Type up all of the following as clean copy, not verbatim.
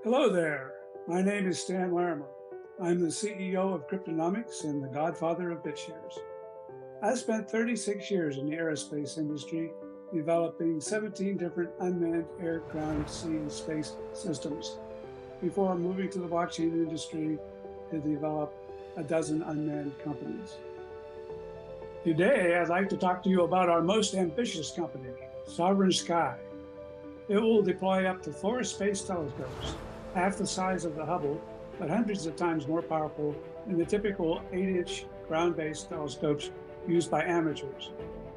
Hello there. My name is Stan Larimer. I'm the CEO of Cryptonomics and the godfather of BitShares. I spent 36 years in the aerospace industry developing 17 different unmanned air, ground, sea, and space systems before moving to the blockchain industry to develop a dozen unmanned companies. Today, I'd like to talk to you about our most ambitious company, Sovereign Sky. It will deploy up to 4 space telescopes, half the size of the Hubble, but hundreds of times more powerful than the typical 8-inch ground-based telescopes used by amateurs,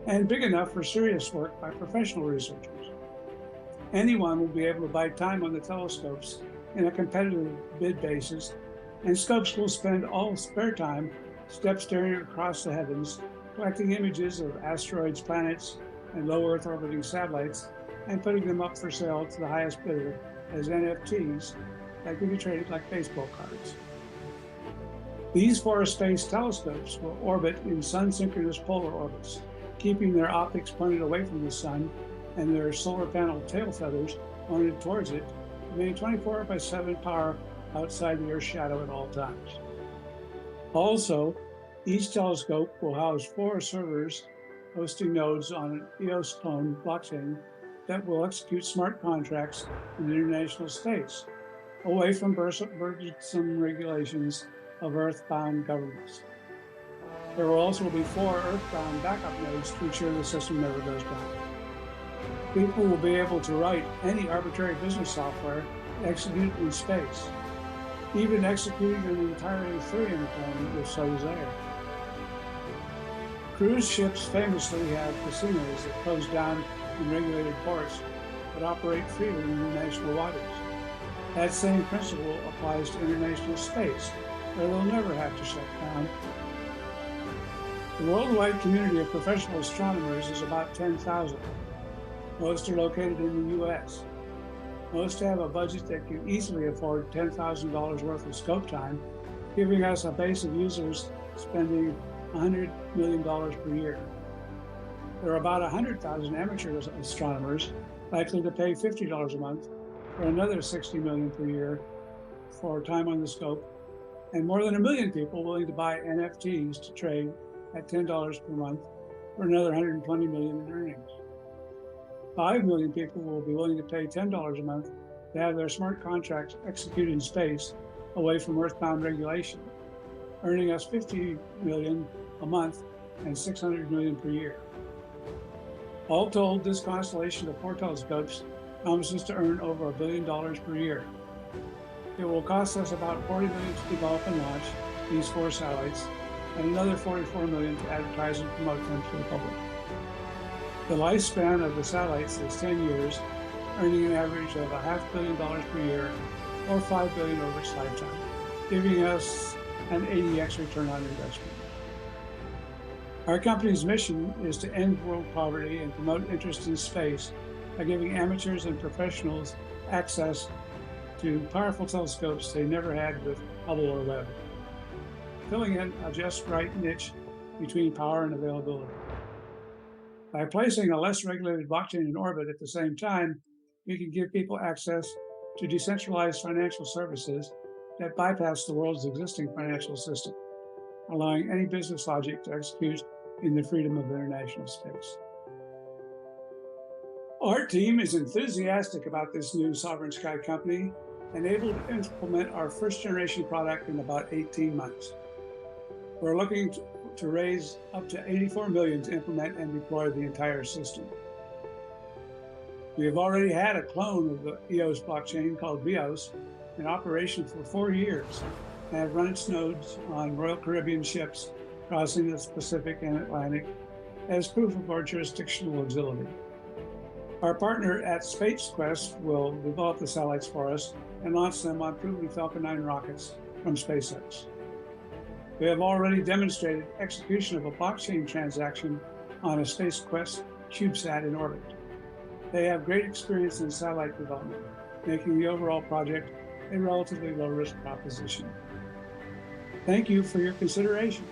and big enough for serious work by professional researchers. Anyone will be able to buy time on the telescopes in a competitive bid basis, and scopes will spend all spare time step staring across the heavens, collecting images of asteroids, planets, and low Earth orbiting satellites, and putting them up for sale to the highest bidder as NFTs that can be traded like baseball cards. These 4 space telescopes will orbit in sun-synchronous polar orbits, keeping their optics pointed away from the sun and their solar panel tail feathers pointed towards it to maintain 24/7 power outside the Earth's shadow at all times. Also, each telescope will house 4 servers hosting nodes on an BEOS clone blockchain that will execute smart contracts in international space, away from burdensome regulations of Earth-bound governments. There will also be 4 Earth-bound backup nodes to ensure the system never goes down. People will be able to write any arbitrary business software to execute in space, even executing an entire Ethereum clone if so desired. Cruise ships famously have casinos that close down in regulated ports but operate freely in international waters. That same principle applies to international space, where they'll never have to shut down. The worldwide community of professional astronomers is about 10,000. Most are located in the US. Most have a budget that can easily afford $10,000 worth of scope time, giving us a base of users spending $100 million per year. There are about 100,000 amateur astronomers likely to pay $50 a month for another $60 million per year for time on the scope, and more than 1 million people willing to buy NFTs to trade at $10 per month for another $120 million in earnings. 5 million people will be willing to pay $10 a month to have their smart contracts executed in space away from earthbound regulation, earning us $50 million a month and $600 million per year. All told, this constellation of 4 telescopes promises to earn over $1 billion per year. It will cost us about $40 million to develop and launch these 4 satellites, and another $44 million to advertise and promote them to the public. The lifespan of the satellites is 10 years, earning an average of $500 million per year, or $5 billion over its lifetime, giving us an 80x return on investment. Our company's mission is to end world poverty and promote interest in space by giving amateurs and professionals access to powerful telescopes they never had with Hubble or Webb, filling in a just right niche between power and availability. By placing a less regulated blockchain in orbit at the same time, we can give people access to decentralized financial services that bypass the world's existing financial system, allowing any business logic to execute in the freedom of international space. Our team is enthusiastic about this new Sovereign Sky company and able to implement our first generation product in about 18 months. We're looking to raise up to $84 million to implement and deploy the entire system. We have already had a clone of the EOS blockchain called BEOS in operation for 4 years and have run its nodes on Royal Caribbean ships crossing the Pacific and Atlantic as proof of our jurisdictional agility. Our partner at SpaceQuest will develop the satellites for us and launch them on proven Falcon 9 rockets from SpaceX. We have already demonstrated execution of a blockchain transaction on a SpaceQuest CubeSat in orbit. They have great experience in satellite development, making the overall project a relatively low-risk proposition. Thank you for your consideration.